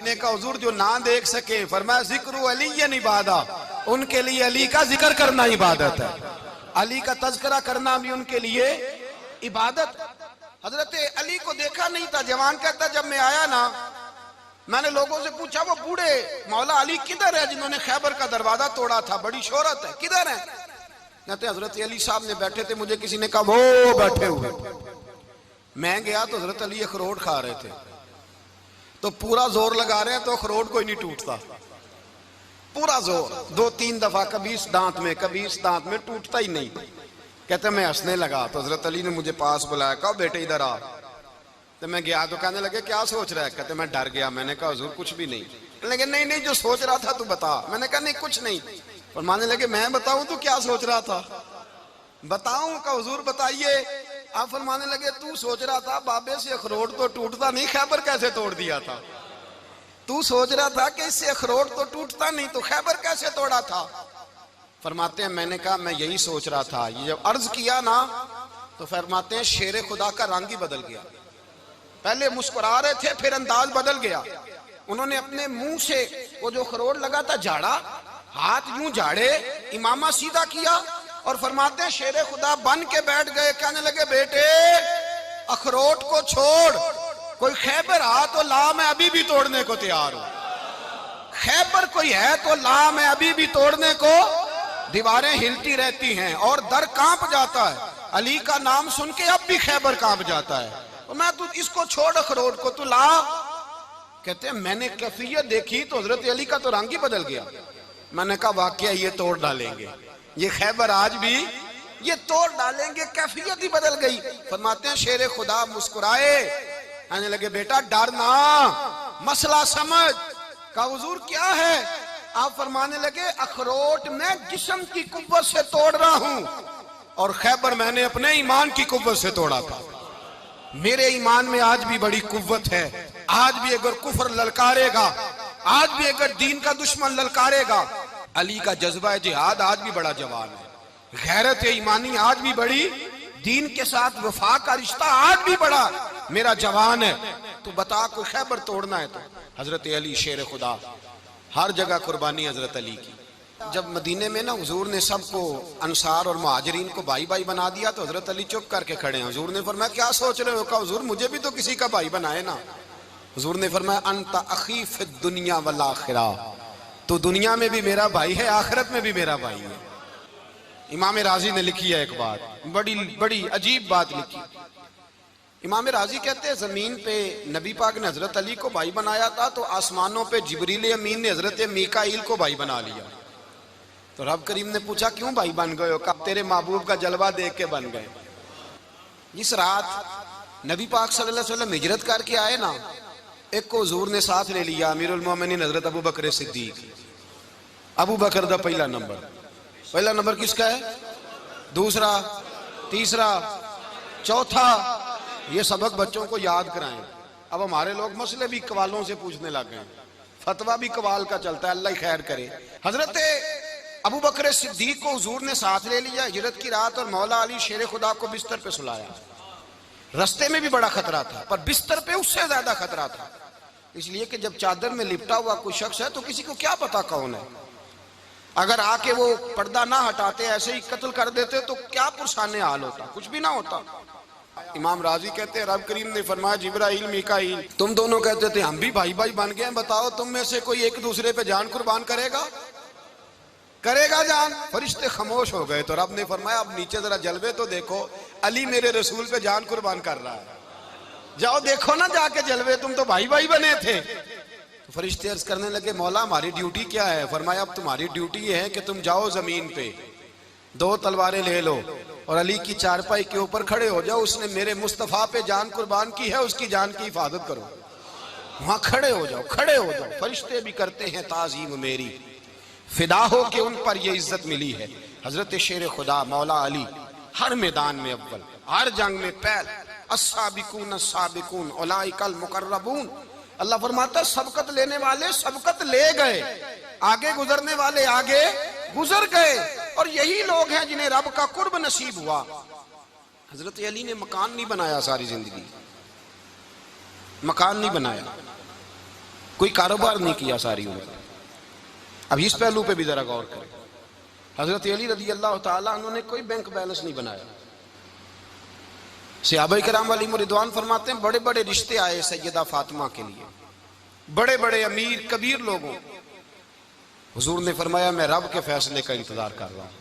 نے کہا حضور جو نہ دیکھ سکے، فرمایا ذکر علی عبادہ، ان کے لیے علی کا ذکر کرنا عبادت ہے، علی کا تذکرہ کرنا بھی ان کے لیے عبادت۔ حضرت علی کو دیکھا نہیں تھا، جوان کہتا جب میں آیا نا، میں نے لوگوں سے پوچھا وہ بوڑھے مولا علی کدھر ہے جنہوں نے خیبر کا دروازہ توڑا تھا، بڑی شہرت ہے، کدھر ہیں؟ کہتے حضرت علی صاحب نے بیٹھے تھے، مجھے کسی نے کہا وہ بیٹھے ہوئے۔ میں گیا تو حضرت علی اخروٹ کھا رہے تھے، تو پورا زور لگا رہے ہیں تو اخروٹ کوئی نہیں ٹوٹتا، پورا زور، 2-3 دفعہ کبھی اس دانت میں کبھی اس دانت میں، ٹوٹتا ہی نہیں۔ کہتے میں ہنسنے لگا تو حضرت علی نے مجھے پاس بلایا، کہا بیٹے ادھر آ۔ تو میں گیا تو کہنے لگے کیا سوچ رہا ہے؟ کہتے میں ڈر گیا، میں نے کہا حضور کچھ بھی نہیں۔ لیکن نہیں جو سوچ رہا تھا تو بتا۔ میں نے کہا نہیں کچھ نہیں۔ فرمانے لگے میں بتاؤں تو کیا سوچ رہا تھا؟ بتاؤں؟ کہ حضور بتائیے۔ آپ فرمانے لگے تو سوچ رہا تھا بابے سے اخروٹ تو ٹوٹتا نہیں، خیبر کیسے توڑ دیا تھا؟ تو سوچ رہا تھا کہ اس سے اخروٹ تو ٹوٹتا نہیں تو خیبر کیسے توڑا تھا؟ فرماتے ہیں میں نے کہا میں یہی سوچ رہا تھا۔ یہ جب عرض کیا نا تو فرماتے ہیں شیر خدا کا رنگ ہی بدل گیا، پہلے مسکرا رہے تھے پھر انداز بدل گیا۔ انہوں نے اپنے منہ سے وہ جو اخروٹ لگا تھا جھاڑا، ہاتھ یوں جھاڑے، امامہ سیدھا کیا اور فرماتے ہیں شیر خدا بن کے بیٹھ گئے، کہنے لگے بیٹے اخروٹ کو چھوڑ، کوئی خیبر آ تو لا، میں ابھی بھی توڑنے کو تیار ہوں۔ خیبر کوئی ہے تو لا، میں ابھی بھی توڑنے کو۔ دیواریں ہلتی رہتی ہیں اور در کانپ جاتا ہے، علی کا نام سن کے اب بھی خیبر کانپ جاتا ہے، تو میں تو اس کو چھوڑ اخروٹ کو تو لا۔ کہتے ہیں میں نے کیفیت دیکھی تو حضرت علی کا تو رنگ ہی بدل گیا۔ میں نے کہا واقعہ یہ توڑ ڈالیں گے، یہ خیبر آج بھی یہ توڑ ڈالیں گے، کیفیت ہی بدل گئی۔ فرماتے ہیں شیر خدا مسکرائے، کہنے لگے بیٹا ڈرنا، مسئلہ سمجھ۔ کہا حضور کیا ہے؟ آپ فرمانے لگے اخروٹ میں جسم کی قوت سے توڑ رہا ہوں اور خیبر میں نے اپنے ایمان کی قوت سے توڑا تھا۔ میرے ایمان میں آج بھی بڑی قوت ہے، آج بھی اگر کفر للکارے گا، آج بھی اگر دین کا دشمن للکارے گا، علی کا جذبہ جہاد آج بھی بڑا جوان ہے، غیرت ایمانی آج بھی بڑی، دین کے ساتھ وفا کا رشتہ آج بھی بڑا میرا جوان ہے۔ تو بتا کوئی خیبر توڑنا ہے تو حضرت علی شیر خدا، ہر جگہ قربانی حضرت علی کی۔ جب مدینے میں نا حضور نے سب کو انصار اور مہاجرین کو بھائی بھائی بنا دیا تو حضرت علی چپ کر کے کھڑے ہیں۔ حضور نے فرمایا کیا سوچ رہے ہو؟ کہا حضور مجھے بھی تو کسی کا بھائی بنائے نا۔ حضور نے فرمایا انت اخی فی الدنیا والآخرہ، تو دنیا میں بھی میرا بھائی ہے، آخرت میں بھی میرا بھائی ہے۔ امام راضی نے لکھی ہے ایک بات، بڑی عجیب بات لکھی۔ امام راضی کہتے ہیں زمین پہ نبی پاک نے حضرت علی کو بھائی بنایا تھا تو آسمانوں پہ جبریل امین نے حضرت میکائیل کو بھائی بنا لیا۔ تو رب کریم نے پوچھا کیوں بھائی بن گئے ہو؟ کہا تیرے محبوب کا جلوہ دیکھ کے بن گئے۔ جس رات نبی پاک صلی اللہ علیہ وسلم ہجرت کر کے آئے نا، ایک کو حضور نے ساتھ لے لیا، امیر المومنین حضرت ابو بکر صدیق۔ ابو بکر دا پہلا نمبر کس کا ہے؟ دوسرا، تیسرا، چوتھا، یہ سبق بچوں کو یاد کرائیں۔ اب ہمارے لوگ مسئلے بھی قوالوں سے پوچھنے لگ گئے، فتویٰ بھی قوال کا چلتا ہے، اللہ ہی خیر کرے۔ حضرت ابو بکر صدیق کو حضور نے ساتھ لے لیا ہجرت کی رات، اور مولا علی شیر خدا کو بستر پہ سلایا۔ رستے میں بھی بڑا خطرہ تھا پر بستر پہ اس سے زیادہ خطرہ تھا، اس لیے کہ جب چادر میں لپٹا ہوا کوئی شخص ہے تو کسی کو کیا پتا کون ہے، اگر آ کے وہ پردہ نہ ہٹاتے ایسے ہی قتل کر دیتے تو کیا پرسان حال ہوتا، کچھ بھی نہ ہوتا۔ امام راضی کہتے ہیں رب کریم نے فرمایا جبرائیل میکائیل تم دونوں کہتے تھے ہم بھی بھائی بھائی بن گئے ہیں، بتاؤ تم میں سے کوئی ایک دوسرے پہ جان قربان کرے گا جان؟ فرشتے خاموش ہو گئے تو رب نے فرمایا اب نیچے ذرا جلوے تو دیکھو، علی میرے رسول پہ جان قربان کر رہا ہے، جاؤ دیکھو نا جا کے جلوے، تم تو بھائی بھائی بنے تھے۔ تو فرشتے عرض کرنے لگے مولا ہماری ڈیوٹی کیا ہے؟ فرمایا اب تمہاری ڈیوٹی یہ ہے کہ تم جاؤ زمین پہ 2 تلواریں لے لو اور علی کی چارپائی کے اوپر کھڑے ہو جاؤ، اس نے میرے مصطفیٰ پہ جان قربان کی ہے، اس کی جان کی حفاظت کرو۔ وہاں کھڑے ہو جاؤ۔ فرشتے بھی کرتے ہیں تعظیم میری، فدا ہو کہ ان پر یہ عزت ملی ہے۔ حضرت شیر خدا مولا علی ہر میدان میں اول، ہر جنگ میں پہل، السابقون السابقون اولئک المقربون۔ اللہ فرماتا ہے سبقت لینے والے سبقت لے گئے، آگے گزرنے والے آگے گزر گئے، اور یہی لوگ ہیں جنہیں رب کا قرب نصیب ہوا۔ حضرت علی نے مکان نہیں بنایا، ساری زندگی مکان نہیں بنایا، کوئی کاروبار نہیں کیا ساری عمر. اب اس پہلو پہ بھی ذرا غور کریں. حضرت علی رضی اللہ تعالیٰ عنہ نے کوئی بینک بیلنس نہیں بنایا. صحابہ کرام علیہم رضوان فرماتے ہیں بڑے بڑے رشتے آئے سیدہ فاطمہ کے لیے، بڑے بڑے امیر کبیر لوگوں. حضور نے فرمایا میں رب کے فیصلے کا انتظار کر رہا ہوں.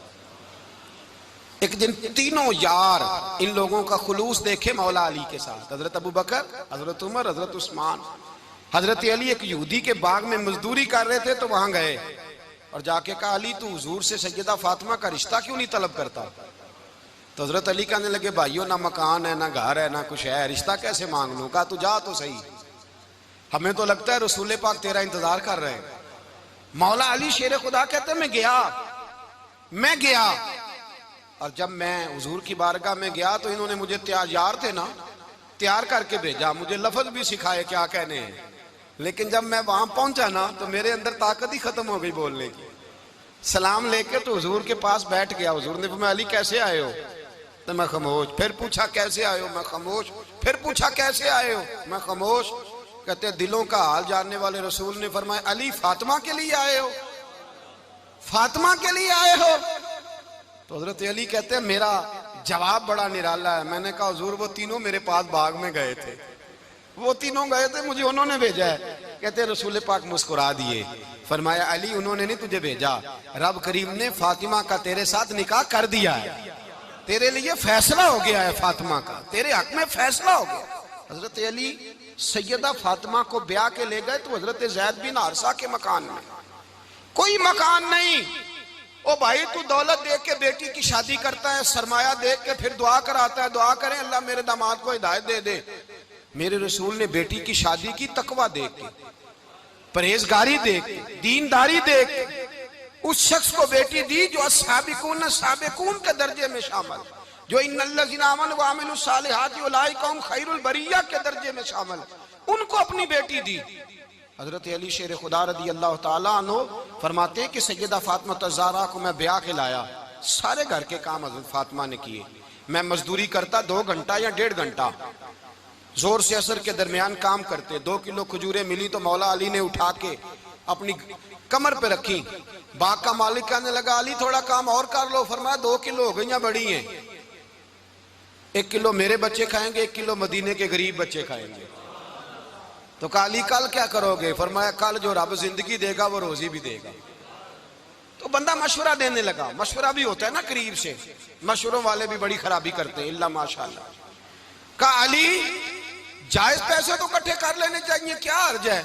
ایک دن تینوں یار ان لوگوں کا خلوص دیکھے مولا علی کے ساتھ، حضرت ابو بکر، حضرت عمر، حضرت عثمان. حضرت علی ایک یہودی کے باغ میں مزدوری کر رہے تھے تو وہاں گئے اور جا کے کہا علی تو حضور سے سیدہ فاطمہ کا رشتہ کیوں نہیں طلب کرتا؟ تو حضرت علی کہنے لگے بھائیو نہ مکان ہے نہ گھر ہے نہ کچھ ہے، رشتہ کیسے مانگ لوں؟ کہا تو جا تو صحیح، ہمیں تو لگتا ہے رسول پاک تیرا انتظار کر رہے ہیں. مولا علی شیر خدا کہتے ہیں میں گیا اور جب میں حضور کی بارگاہ میں گیا تو انہوں نے مجھے یار تھے نا تیار کر کے بھیجا، مجھے لفظ بھی سکھائے کیا کہنے ہیں، لیکن جب میں وہاں پہنچا نا تو میرے اندر طاقت ہی ختم ہو گئی بولنے کی. سلام لے کے تو حضور کے پاس بیٹھ گیا. حضور نے فرمایا علی کیسے آئے ہو؟ تو میں خاموش. پھر پوچھا کیسے آئے ہو؟ میں خاموش. پھر پوچھا کیسے آئے ہو؟ میں خاموش. کہتے ہیں دلوں کا حال جاننے والے رسول نے فرمایا علی فاطمہ کے لیے آئے ہو؟ فاطمہ کے لیے آئے ہو؟ تو حضرت علی کہتے ہیں میرا جواب بڑا نرالا ہے. میں نے کہا حضور وہ تینوں میرے پاس باغ میں گئے تھے، وہ تینوں گئے تھے، مجھے انہوں نے بھیجا ہے. کہتے ہیں رسول پاک مسکرا دیے، فرمایا علی انہوں نے نہیں تجھے بھیجا، رب کریم نے فاطمہ کا تیرے ساتھ نکاح کر دیا ہے، تیرے لیے فیصلہ ہو گیا ہے، فاطمہ کا تیرے حق میں فیصلہ ہو گیا. حضرت علی سیدہ فاطمہ کو بیاہ کے لے گئے تو حضرت زید بن حارثہ کے مکان میں کوئی مکان نہیں. او بھائی تو دولت دیکھ کے بیٹی کی شادی کرتا ہے، سرمایہ دیکھ کے پھر دعا کراتا ہے، دعا کریں اللہ میرے داماد کو ہدایت دے دے. میرے رسول نے بیٹی کی شادی کی تقوی دیکھ کے، پرہیزگاری دیکھ کے، دینداری دیکھ کے اس شخص کو بیٹی دی جو السابقون سابقون کے درجے میں شامل، جو ان الذین آمنوا وعملوا الصالحات اولئک هم خیر البریہ کے درجے میں شامل، ان کو اپنی بیٹی دی. حضرت علی شیر خدا رضی اللہ تعالیٰ عنہ فرماتے ہیں کہ سیدہ فاطمہ الزہرا کو میں بیاہ کے لایا، سارے گھر کے کام حضرت فاطمہ نے کیے. میں مزدوری کرتا 2 گھنٹہ یا 1.5 گھنٹہ، زور سے عصر کے درمیان کام کرتے. 2 کلو کھجوریں ملی تو مولا علی نے اٹھا کے اپنی کمر پہ رکھی. باغ کا مالک کہنے لگا علی تھوڑا کام اور کر لو. فرمایا 2 کلو ہو گئیں بڑی ہیں، 1 کلو میرے بچے کھائیں گے، 1 کلو مدینے کے غریب بچے کھائیں گے. تو کہا علی کل کیا کرو گے؟ فرمایا کل جو رب زندگی دے گا وہ روزی بھی دے گا. تو بندہ مشورہ دینے لگا. مشورہ بھی ہوتا ہے نا قریب سے، مشوروں والے بھی بڑی خرابی کرتے ہیں، اللہ ماشاءاللہ. کہا علی جائز پیسے تو کٹھے کر لینے چاہیے، کیا حرج ہے،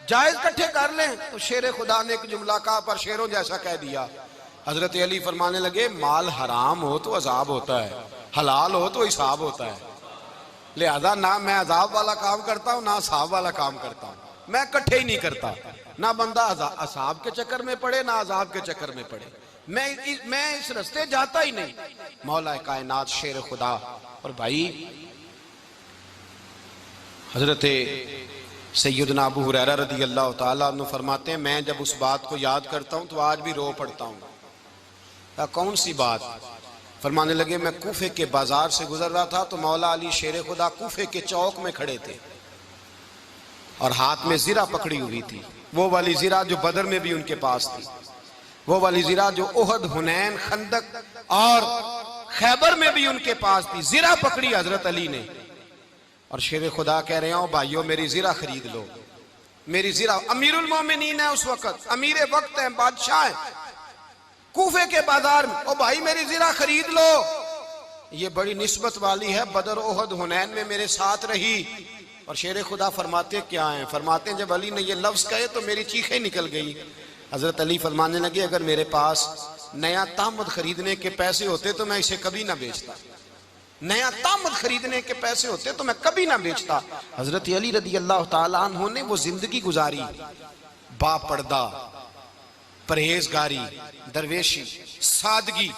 جائز کٹھے کر لیں. تو شیر خدا نے ایک جملہ کہا پر شیروں جیسا کہہ دیا. حضرت علی فرمانے لگے مال حرام ہو تو عذاب ہوتا ہے، حلال ہو تو حساب ہوتا ہے، لہذا نہ میں عذاب والا کام کرتا ہوں نہ حساب والا کام کرتا ہوں. میں کٹھے ہی نہیں کرتا، نہ بندہ عذاب کے چکر میں پڑے نہ عذاب کے چکر میں پڑے. میں اس رستے جاتا ہی نہیں. مولا کائنات شیر خدا. اور بھائی حضرت سیدنا ابو ہریرہ رضی اللہ تعالیٰ عنہ فرماتے ہیں میں جب اس بات کو یاد کرتا ہوں تو آج بھی رو پڑتا ہوں. کون سی بات؟ فرمانے لگے میں کوفے کے بازار سے گزر رہا تھا تو مولا علی شیر خدا کوفے کے چوک میں کھڑے تھے اور ہاتھ میں زرہ پکڑی ہوئی تھی، وہ والی زرہ جو بدر میں بھی ان کے پاس تھی، وہ والی زرہ جو احد، حنین، خندق اور خیبر میں بھی ان کے پاس تھی. زرہ پکڑی حضرت علی نے اور شیر خدا کہہ رہے ہوں بھائیو میری زرہ خرید لو. میری زرہ، امیر المومنین ہے اس وقت، امیر وقت ہیں، بادشاہ ہیں، کوفے کے بازار میں. او بھائی میری زرہ خرید لو. یہ بڑی نسبت والی ہے، بدر، احد، حنین میں میرے ساتھ رہی. اور شیر خدا فرماتے کیا ہیں؟ فرماتے ہیں جب علی نے یہ لفظ کہے تو میری چیخیں نکل گئی. حضرت علی فرمانے لگے اگر میرے پاس نیا تامد خریدنے کے پیسے ہوتے تو میں اسے کبھی نہ بیچتا. نیا تامد خریدنے کے پیسے ہوتے تو میں کبھی نہ بیچتا. حضرت علی رضی اللہ تعالیٰ عنہ نے وہ زندگی گزاری، با پردہ، پرہیزگاری، درویشی، سادگی،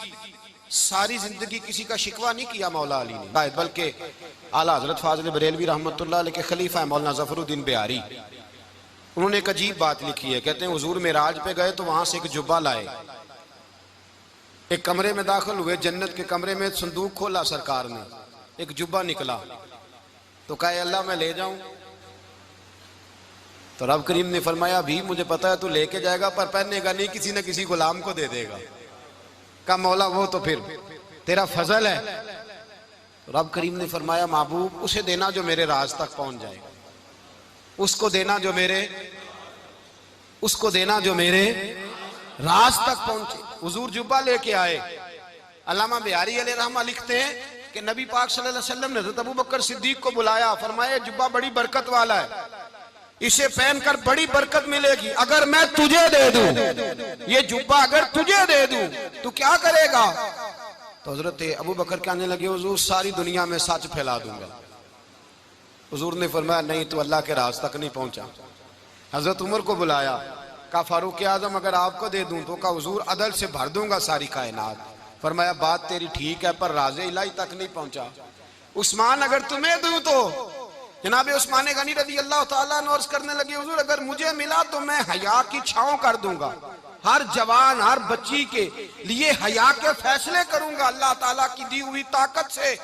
ساری زندگی کسی کا شکوہ نہیں کیا مولا علی نے، بلکہ اعلیٰ حضرت فاضل بریلوی رحمۃ اللہ علیہ کے خلیفہ مولانا ظفر الدین بہاری، انہوں نے ایک عجیب بات لکھی ہے. کہتے ہیں حضور معراج پہ گئے تو وہاں سے ایک جبہ لائے، ایک کمرے میں داخل ہوئے، جنت کے کمرے میں صندوق کھولا سرکار نے، ایک جبہ نکلا تو کہا اللہ میں لے جاؤں. تو رب کریم نے فرمایا بھی مجھے پتا ہے تو لے کے جائے گا پر پہننے گا نہیں، کسی نہ کسی غلام کو دے دے گا۔ کہا مولا وہ تو پھر تیرا فضل ہے۔ رب کریم نے فرمایا محبوب اسے دینا جو میرے راز تک پہنچ جائے، اس کو دینا جو میرے راز تک پہنچے۔ حضور جبہ لے کے آئے۔ علامہ بہاری علیہ رحمہ لکھتے ہیں کہ نبی پاک صلی اللہ علیہ وسلم نے حضرت ابوبکر صدیق کو بلایا، فرمایا جبہ بڑی برکت والا ہے، اسے پہن کر بڑی برکت ملے گی، اگر میں تجھے دے دوں، یہ جبہ اگر تجھے دے دوں تو کیا کرے گا؟ تو حضرت ابوبکر کہنے لگے حضور ساری دنیا میں سچ پھیلا دوں گا۔ حضور نے فرمایا نہیں تو اللہ کے راز تک نہیں پہنچا۔ حضرت عمر کو بلایا، کہا فاروق اعظم اگر آپ کو دے دوں تو کہا حضور عدل سے بھر دوں گا ساری کائنات۔ فرمایا بات تیری ٹھیک ہے پر راز الہی تک نہیں پہنچا۔ عثمان اگر تمہیں دوں تو جناب عثمان غنی رضی اللہ تعالیٰ عنہ عرض کرنے لگے حضور اگر مجھے ملا تو میں حیا کی چھاؤں کر دوں گا، ہر جوان ہر بچی کے لیے حیا کے فیصلے کروں گا اللہ تعالیٰ کی دی ہوئی طاقت سے۔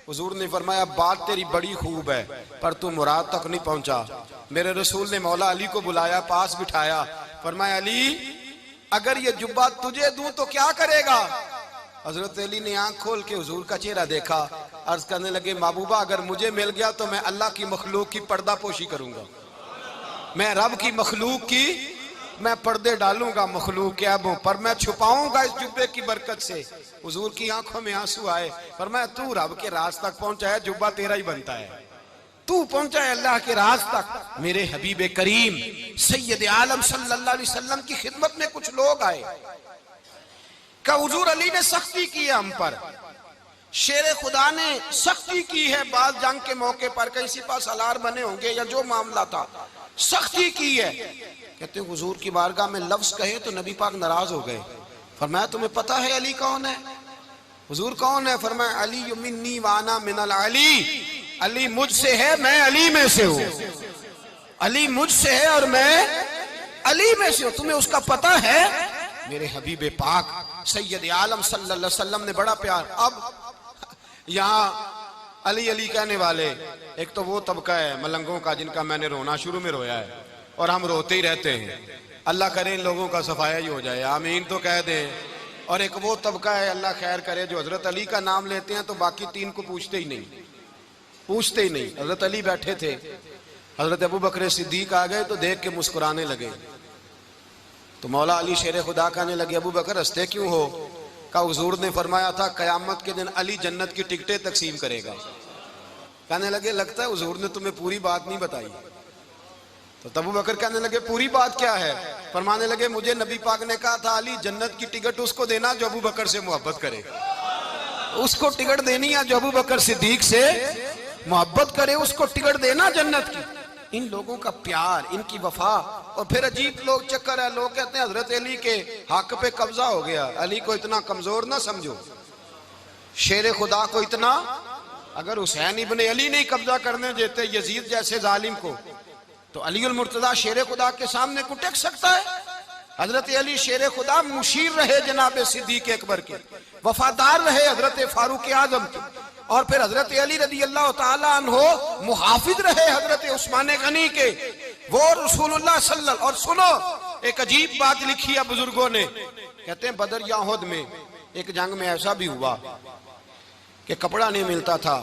حضور نے فرمایا بات تیری بڑی خوب ہے پر تو مراد تک نہیں پہنچا۔ میرے رسول نے مولا علی کو بلایا، پاس بٹھایا، فرمایا علی اگر یہ جبہ تجھے دوں تو کیا کرے گا؟ حضرت علی نے آنکھ کھول کے حضور کا چہرہ دیکھا، عرض کرنے لگے محبوبہ اگر مجھے مل گیا تو میں اللہ کی مخلوق کی پردہ پوشی کروں گا، میں رب کی مخلوق کی میں پردے ڈالوں گا مخلوق کے عیبوں پر، میں چھپاؤں گا اس جبے کی برکت سے۔ حضور کی آنکھوں میں آنسو آئے، فرمایا تو رب کے راز تک پہنچا ہے، جبہ تیرا ہی بنتا ہے، تو پہنچا ہے اللہ کے راز تک۔ میرے حبیب کریم سید عالم صلی اللہ علیہ وسلم کی خدمت میں کچھ لوگ آئے کہ حضور علی نے سختی کی ہے ہم پر، شیر خدا نے سختی کی ہے، بعض جنگ کے موقع پر کہیں سپہ سالار بنے ہوں گے یا جو معاملہ تھا سختی کی ہے۔ کہتے ہیں حضور کی بارگاہ میں لفظ کہے تو نبی پاک ناراض ہو گئے۔ فرمایا تمہیں پتہ ہے علی کون ہے؟ حضور کون ہے؟ فرمایا علی منی وانا من العلی، علی مجھ سے ہے میں علی میں سے ہوں، علی مجھ سے ہے اور میں علی میں سے ہوں، تمہیں اس کا پتہ ہے؟ میرے حبیب پاک سید عالم صلی اللہ علیہ وسلم نے بڑا پیار۔ اب یہاں علی علی کہنے والے ایک تو وہ طبقہ ہے ملنگوں کا جن کا میں نے رونا شروع میں رویا ہے اور ہم روتے ہی رہتے ہیں، اللہ کرے ان لوگوں کا صفایا ہی ہو جائے، آمین تو کہہ دیں۔ اور ایک وہ طبقہ ہے اللہ خیر کرے جو حضرت علی کا نام لیتے ہیں تو باقی تین کو پوچھتے ہی نہیں۔ حضرت علی بیٹھے تھے، حضرت ابوبکر صدیق آ گئے تو دیکھ کے مسکرانے لگے، تو مولا علی شیر خدا کہنے لگے ابوبکر ہنستے کیوں ہو؟ کہا حضور نے فرمایا تھا قیامت کے دن علی جنت کی ٹکٹیں تقسیم کرے گا۔ کہنے لگے لگتا ہے حضور نے تمہیں پوری بات نہیں بتائی۔ تو ابوبکر کہنے لگے پوری بات کیا ہے؟ فرمانے لگے مجھے نبی پاک نے کہا تھا علی جنت کی ٹکٹ اس کو دینا جو ابوبکر سے محبت کرے، اس کو ٹکٹ دینی ہے جو ابوبکر صدیق سے محبت کرے، اس کو ٹکٹ دینا جنت کی۔ ان لوگوں کا پیار، ان کی وفا، اور پھر عجیب لوگ چکر ہے، لوگ کہتے ہیں حضرت علی کے حق پہ قبضہ ہو گیا، علی کو اتنا کمزور نہ سمجھو، شیر خدا کو اتنا، اگر حسین ابن علی نہیں قبضہ کرنے دیتے یزید جیسے ظالم کو تو علی المرتضیٰ شیر خدا کے سامنے کو ٹک سکتا ہے؟ حضرت علی شیر خدا مشیر رہے جناب صدیق اکبر کے، وفادار رہے حضرت فاروق اعظم کے، اور پھر حضرت علی رضی اللہ تعالیٰ عنہ محافظ رہے حضرت عثمان غنی کے، وہ رسول اللہ صلی اللہ علیہ وسلم۔ اور سنو ایک عجیب بات لکھی ہے بزرگوں نے، کہتے ہیں بدر یا احد میں ایک جنگ میں ایسا بھی ہوا کہ کپڑا نہیں ملتا تھا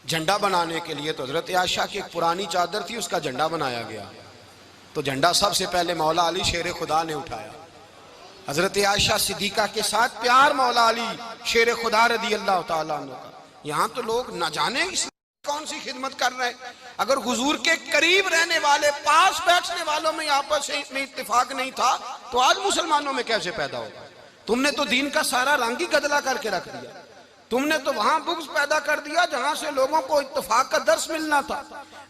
جھنڈا بنانے کے لیے، تو حضرت عائشہ کی ایک پرانی چادر تھی اس کا جھنڈا بنایا گیا، تو جھنڈا سب سے پہلے مولا علی شیر خدا نے اٹھایا۔ حضرت عائشہ صدیقہ کے ساتھ پیار مولا علی شیر خدا رضی اللہ تعالیٰ عنہ کا۔ یہاں تو لوگ نہ جانے اس کون سی خدمت کر رہے ہیں، اگر حضور کے قریب رہنے والے پاس بیٹھنے والوں میں آپس میں اتفاق نہیں تھا تو آج مسلمانوں میں کیسے پیدا ہوگا؟ تم نے تو دین کا سارا رنگ ہی گدلا کر کے رکھ دیا، تم نے تو وہاں بغض پیدا کر دیا جہاں سے لوگوں کو اتفاق کا درس ملنا تھا،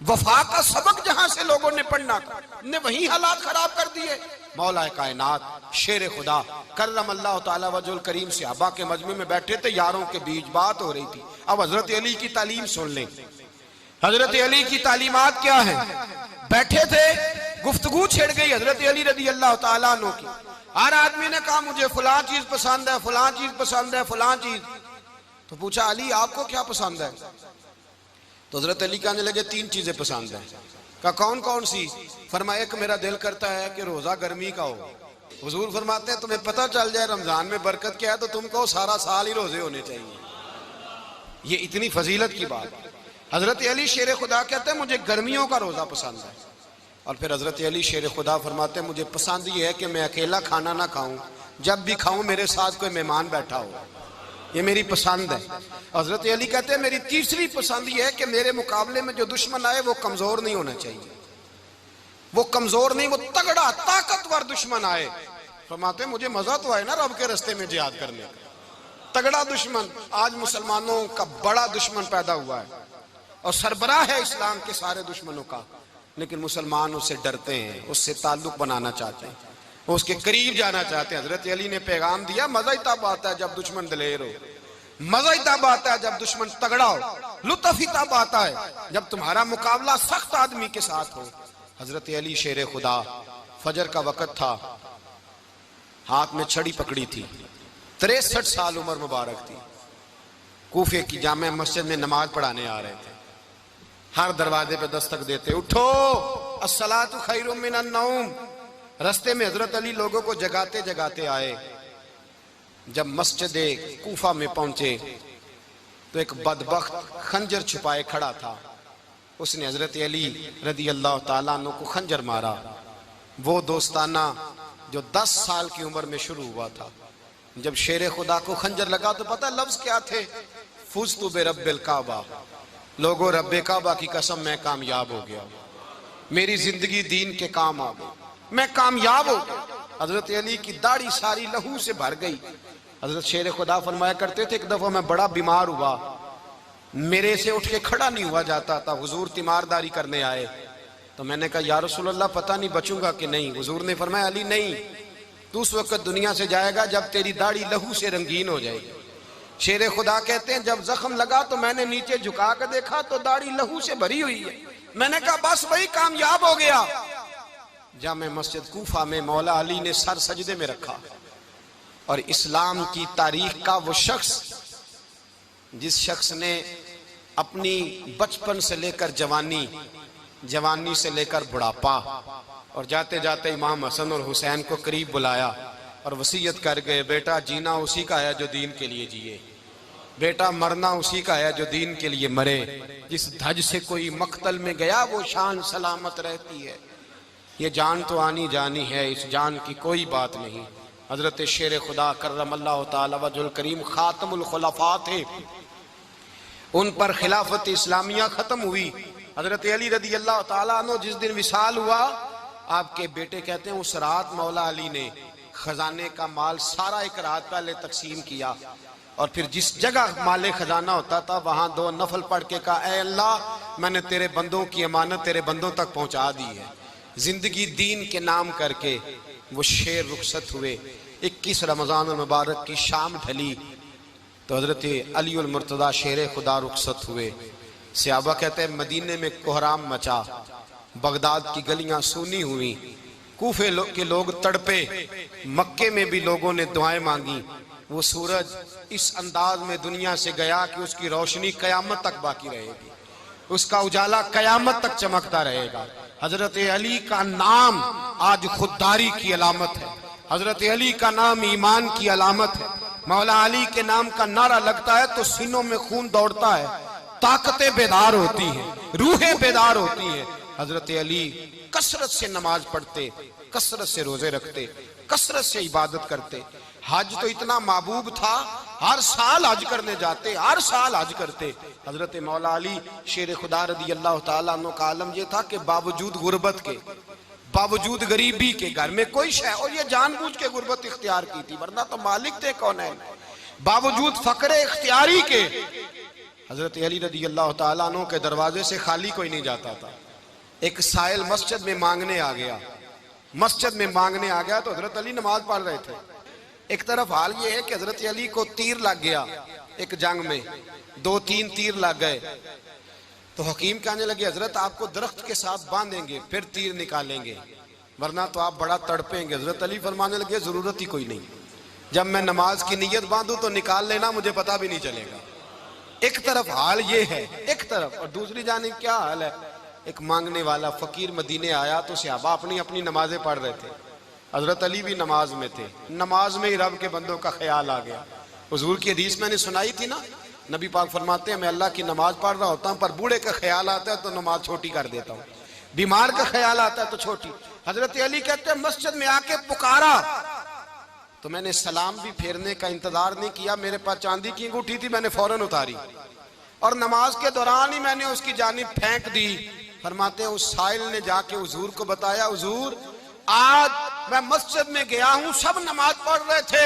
وفا کا سبق جہاں سے لوگوں نے پڑھنا تھا، نے وہی حالات خراب کر دیے۔ مولا کائنات شیر خدا کرم اللہ تعالیٰ وجہ الکریم صحابہ کے مجمع میں بیٹھے تھے، یاروں کے بیچ بات ہو رہی تھی۔ اب حضرت علی کی تعلیم سن لیں، حضرت علی کی تعلیمات کیا ہیں؟ بیٹھے تھے، گفتگو چھڑ گئی حضرت علی رضی اللہ تعالیٰ عنہ کی، ہر آدمی نے کہا مجھے فلاں چیز پسند ہے، فلاں چیز پسند ہے، فلاں چیز۔ تو پوچھا علی آپ کو کیا پسند ہے؟ تو حضرت علی کہنے لگے تین چیزیں پسند ہیں۔ کہا کون کون سی؟ فرمایا ایک میرا دل کرتا ہے کہ روزہ گرمی کا ہو. حضور فرماتے ہیں تمہیں پتہ چل جائے رمضان میں برکت کیا ہے تو تم کو سارا سال ہی روزے ہونے چاہیے. یہ اتنی فضیلت کی بات. حضرت علی شیر خدا کہتے ہیں مجھے گرمیوں کا روزہ پسند ہے. اور پھر حضرت علی شیر خدا فرماتے ہیں مجھے پسند یہ ہے کہ میں اکیلا کھانا نہ کھاؤں, جب بھی کھاؤں میرے ساتھ کوئی مہمان بیٹھا ہو, یہ میری پسند ہے. حضرت علی کہتے ہیں میری تیسری پسند یہ ہے کہ میرے مقابلے میں جو دشمن آئے وہ کمزور نہیں ہونا چاہیے, وہ کمزور نہیں, وہ تگڑا طاقتور دشمن آئے. فرماتے ہیں مجھے مزہ تو آئے نا رب کے رستے میں جہاد کرنے کا. تگڑا دشمن, آج مسلمانوں کا بڑا دشمن پیدا ہوا ہے اور سربراہ ہے اسلام کے سارے دشمنوں کا, لیکن مسلمان اس سے ڈرتے ہیں, اس سے تعلق بنانا چاہتے ہیں, وہ اس کے قریب جانا چاہتے ہیں. حضرت علی نے پیغام دیا مزہ ہی تب آتا ہے جب دشمن دلیر ہو, مزہ ہی تب آتا ہے جب دشمن تگڑا ہو, لطف ہی تب آتا ہے جب تمہارا مقابلہ سخت آدمی کے ساتھ ہو. حضرت علی شیر خدا, فجر کا وقت تھا, ہاتھ میں چھڑی پکڑی تھی, 63 سال عمر مبارک تھی, کوفے کی جامع مسجد میں نماز پڑھانے آ رہے تھے. ہر دروازے پہ دستک دیتے, اٹھو الصلاۃ خیر من النوم. رستے میں حضرت علی لوگوں کو جگاتے جگاتے آئے. جب مسجد کوفہ میں پہنچے تو ایک بدبخت خنجر چھپائے کھڑا تھا. اس نے حضرت علی رضی اللہ تعالیٰ عنہ کو خنجر مارا. وہ دوستانہ جو 10 سال کی عمر میں شروع ہوا تھا. جب شیر خدا کو خنجر لگا تو پتہ لفظ کیا تھے؟ فزت برب الکعبہ. لوگوں رب کعبہ کی قسم میں کامیاب ہو گیا, میری زندگی دین کے کام آ گئی, میں کامیاب ہو گیا. حضرت علی کی داڑھی ساری لہو سے بھر گئی. حضرت شیر خدا فرمایا کرتے تھے ایک دفعہ میں بڑا بیمار ہوا, میرے سے اٹھ کے کھڑا نہیں ہوا جاتا تھا. حضور تیمارداری کرنے آئے تو میں نے کہا یا رسول اللہ پتہ نہیں بچوں گا کہ نہیں. حضور نے فرمایا علی نہیں, تو اس وقت دنیا سے جائے گا جب تیری داڑھی لہو سے رنگین ہو جائے گی. شیر خدا کہتے ہیں جب زخم لگا تو میں نے نیچے جھکا کر دیکھا تو داڑھی لہو سے بھری ہوئی ہے. میں نے کہا بس وہی کامیاب ہو گیا. جامع مسجد کوفہ میں مولا علی نے سر سجدے میں رکھا اور اسلام کی تاریخ کا وہ شخص جس شخص نے اپنی بچپن سے لے کر جوانی, جوانی سے لے کر بڑھاپا, اور جاتے جاتے امام حسن اور حسین کو قریب بلایا اور وصیت کر گئے بیٹا جینا اسی کا ہے جو دین کے لیے جیے, بیٹا مرنا اسی کا ہے جو دین کے لیے مرے. جس دھج سے کوئی مقتل میں گیا وہ شان سلامت رہتی ہے. یہ جان تو آنی جانی ہے, اس جان کی کوئی بات نہیں. حضرت شیر خدا کرم اللہ تعالی وجہ الکریم خاتم الخلفاء تھے, ان پر خلافت اسلامیہ ختم ہوئی. حضرت علی رضی اللہ تعالیٰ عنہ جس دن وصال ہوا, آپ کے بیٹے کہتے ہیں اس رات مولا علی نے خزانے کا مال سارا ایک رات پہلے تقسیم کیا, اور پھر جس جگہ مال خزانہ ہوتا تھا وہاں 2 نفل پڑھ کے کہا اے اللہ میں نے تیرے بندوں کی امانت تیرے بندوں تک پہنچا دی ہے. زندگی دین کے نام کر کے وہ شیر رخصت ہوئے. 21 رمضان المبارک کی شام ڈھلی تو حضرت علی المرتضیٰ شیر خدا رخصت ہوئے. صحابہ کہتے ہیں مدینے میں کوہرام مچا, بغداد کی گلیاں سونی ہوئی, کوفے کے لوگ تڑپے, مکے میں بھی لوگوں نے دعائیں مانگی. وہ سورج اس انداز میں دنیا سے گیا کہ اس کی روشنی قیامت تک باقی رہے گی, اس کا اجالا قیامت تک چمکتا رہے گا. حضرت علی کا نام آج خودداری کی علامت ہے, حضرت علی کا نام ایمان کی علامت ہے. مولا علی کے نام کا نعرہ لگتا ہے تو سینوں میں خون دوڑتا ہے, طاقتیں بیدار ہوتی ہیں, روحیں بیدار ہوتی ہیں. حضرت علی کثرت سے نماز پڑھتے, کثرت سے روزے رکھتے, کثرت سے عبادت کرتے. حج تو اتنا محبوب تھا, ہر سال حج کرنے جاتے, ہر سال حج کرتے. حضرت مولا علی شیر خدا رضی اللہ تعالیٰ عنہ کا عالم یہ تھا کہ باوجود غربت کے, باوجود غریبی کے, گھر میں کوئی شے, اور یہ جان بوجھ کے غربت اختیار کی تھی ورنہ تو مالک تھے کونین, باوجود فقر اختیاری کے حضرت علی رضی اللہ تعالیٰ عنہ کے دروازے سے خالی کوئی نہیں جاتا تھا. ایک سائل مسجد میں مانگنے آ گیا, مسجد میں مانگنے آ گیا تو حضرت علی نماز پڑھ رہے تھے. ایک طرف حال یہ ہے کہ حضرت علی کو تیر لگ گیا ایک جنگ میں, 2-3 تیر لگ گئے تو حکیم کہنے لگے حضرت آپ کو درخت کے ساتھ باندھیں گے پھر تیر نکالیں گے ورنہ تو آپ بڑا تڑپیں گے. حضرت علی فرمانے لگے ضرورت ہی کوئی نہیں, جب میں نماز کی نیت باندھوں تو نکال لینا, مجھے پتہ بھی نہیں چلے گا. ایک طرف حال یہ ہے, ایک طرف, اور دوسری جانب کیا حال ہے, ایک مانگنے والا فقیر مدینے آیا تو صحابہ اپنی اپنی نمازیں پڑھ رہے تھے، حضرت علی بھی نماز میں تھے، نماز میں ہی رب کے بندوں کا خیال آ گیا۔ حضور کی حدیث میں نے سنائی تھی نا، نبی پاک فرماتے ہیں میں اللہ کی نماز پڑھ رہا ہوتا ہوں پر بوڑھے کا خیال آتا ہے تو نماز چھوٹی کر دیتا ہوں، بیمار کا خیال آتا ہے تو چھوٹی۔ حضرت علی کہتے ہیں مسجد میں آ کے پکارا تو میں نے سلام بھی پھیرنے کا انتظار نہیں کیا، میرے پاس چاندی کی انگوٹھی تھی، میں نے فوراً اتاری اور نماز کے دوران ہی میں نے اس کی جانب پھینک دی۔ فرماتے ہیں اس سائل نے جا کے حضور کو بتایا، حضور آج میں مسجد میں گیا ہوں، سب نماز پڑھ رہے تھے،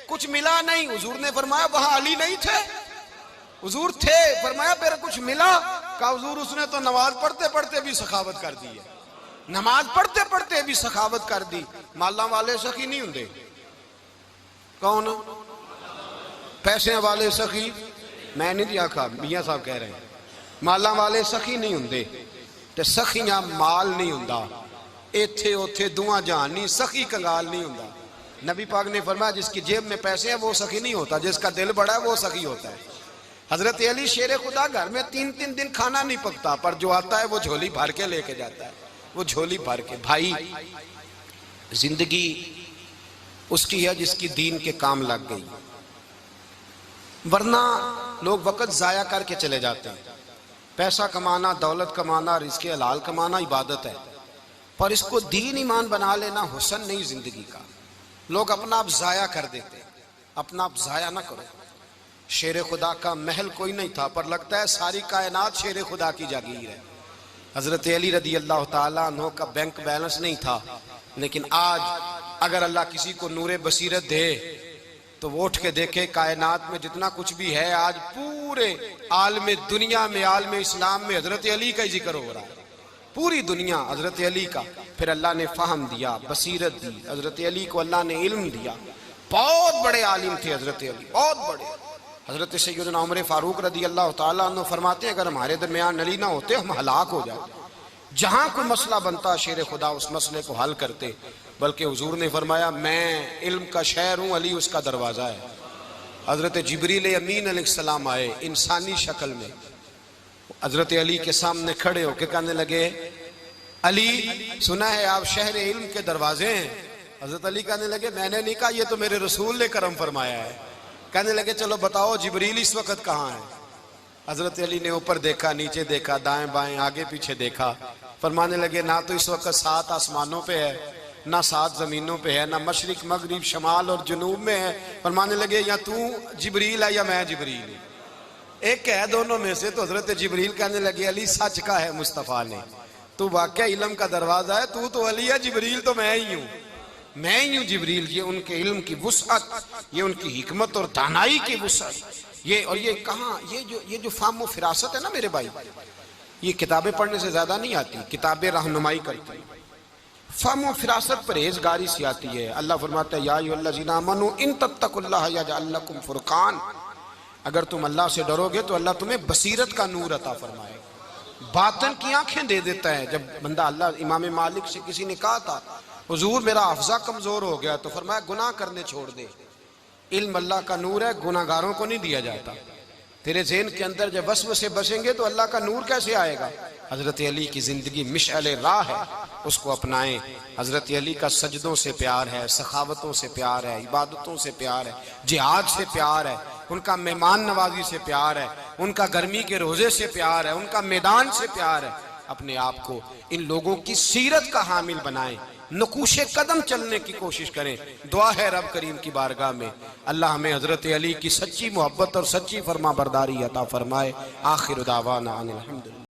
کچھ ملا نہیں۔ حضور نے فرمایا وہاں علی نہیں تھے؟ حضور تھے۔ فرمایا پھر کچھ ملا؟ کہا حضور اس نے تو نماز پڑھتے پڑھتے بھی سخاوت کر دی ہے، نماز پڑھتے پڑھتے بھی سخاوت کر دی۔ مالاں والے سخی نہیں ہوندے؟ کون؟ پیسے والے سخی؟ میں نہیں دیا کہا، میاں صاحب کہہ رہے ہیں مالاں والے سخی نہیں ہوندے تے سخیاں مال نہیں ہوندا، ایتھے اوتھے دعا جہان نہیں، سخی کنگال نہیں ہوندا۔ نبی پاک نے فرمایا جس کی جیب میں پیسے ہیں وہ سخی نہیں ہوتا، جس کا دل بڑا ہے وہ سخی ہوتا ہے۔ حضرت علی شیر خدا گھر میں 3 دن کھانا نہیں پکتا پر جو آتا ہے وہ جھولی بھر کے لے کے جاتا ہے، وہ جھولی بھر کے۔ بھائی زندگی اس کی ہے جس کی دین کے کام لگ گئی، ورنہ لوگ وقت ضائع کر کے چلے جاتے ہیں۔ پیسہ کمانا، دولت کمانا، رزق حلال کمانا عبادت ہے، پر اس کو دین ایمان بنا لینا حسن نہیں زندگی کا۔ لوگ اپنا آپ ضائع کر دیتے، اپنا آپ ضائع نہ کرو۔ شیر خدا کا محل کوئی نہیں تھا پر لگتا ہے ساری کائنات شیر خدا کی جاگیر ہے۔ حضرت علی رضی اللہ تعالیٰ عنہ کا بینک بیلنس نہیں تھا، لیکن آج اگر اللہ کسی کو نور بصیرت دے تو وہ اٹھ کے دیکھے کائنات میں جتنا کچھ بھی ہے آج پورے عالم دنیا میں، عالم اسلام میں حضرت علی کا ہی ذکر ہو رہا ہے، پوری دنیا حضرت علی کا۔ پھر اللہ نے فہم دیا، بصیرت دی، حضرت علی کو اللہ نے علم دیا۔ بہت بڑے عالم تھے حضرت علی، بہت بڑے۔ حضرت سیدنا عمر فاروق رضی اللہ تعالیٰ عنہ فرماتے ہیں اگر ہمارے درمیان علی نہ ہوتے ہم ہلاک ہو جاتے، جہاں کوئی مسئلہ بنتا شیر خدا اس مسئلے کو حل کرتے، بلکہ حضور نے فرمایا میں علم کا شہر ہوں، علی اس کا دروازہ ہے۔ حضرت جبریل امین علیہ السلام آئے انسانی شکل میں، حضرت علی کے سامنے کھڑے ہو کے کہنے لگے علی سنا ہے آپ شہر علم کے دروازے ہیں۔ حضرت علی کہنے لگے میں نے نہیں کہا، یہ تو میرے رسول نے کرم فرمایا ہے۔ کہنے لگے چلو بتاؤ جبریل اس وقت کہاں ہے؟ حضرت علی نے اوپر دیکھا، نیچے دیکھا، دائیں بائیں آگے پیچھے دیکھا، فرمانے لگے نہ تو اس وقت 7 آسمانوں پہ ہے، نہ 7 زمینوں پہ ہے، نہ مشرق مغرب شمال اور جنوب میں ہے۔ فرمانے لگے یا تو جبریل ہے یا میں جبریل ہوں، ایک ہے دونوں میں سے۔ تو حضرت جبریل کہنے لگے علی سچ کا ہے مصطفیٰ نے، تو واقعہ علم کا دروازہ ہے، تو علی ہے، جبریل تو میں ہی ہوں، میں ہی ہوں جبریل۔ یہ ان کے علم کی وسعت، یہ ان کی حکمت اور دانائی کی وسعت، یہ کہاں یہ جو فہم و فراست ہے نا میرے بھائی، یہ کتابیں پڑھنے سے زیادہ نہیں آتی، کتابیں رہنمائی کرتی ہیں۔ فہم و فراست پرہیزگاری سے آتی ہے۔ اللہ فرماتا ہے یا ایھا الذین آمنوا ان تتقوا اللہ یجعل لکم فرقان، اگر تم اللہ سے ڈرو گے تو اللہ تمہیں بصیرت کا نور عطا فرمائے، باطن کی آنکھیں دے دیتا ہے۔ جب بندہ اللہ، امام مالک سے کسی نے کہا تھا حضور میرا حافظہ کمزور ہو گیا، تو فرمایا گناہ کرنے چھوڑ دے، علم اللہ کا نور ہے، گناہ گاروں کو نہیں دیا جاتا۔ تیرے ذہن کے اندر جب وسوسے بسیں گے تو اللہ کا نور کیسے آئے گا؟ حضرت علی کی زندگی مشعل راہ ہے، اس کو اپنائیں۔ حضرت علی کا سجدوں سے پیار ہے، سخاوتوں سے پیار ہے، عبادتوں سے پیار ہے، جہاد سے پیار ہے، ان کا مہمان نوازی سے پیار ہے، ان کا گرمی کے روزے سے پیار ہے، ان کا میدان سے پیار ہے۔ اپنے آپ کو ان لوگوں کی سیرت کا حامل بنائیں، نقوش قدم چلنے کی کوشش کریں۔ دعا ہے رب کریم کی بارگاہ میں اللہ ہمیں حضرت علی کی سچی محبت اور سچی فرما برداری عطا فرمائے۔ آخر دعوانا ان الحمدللہ۔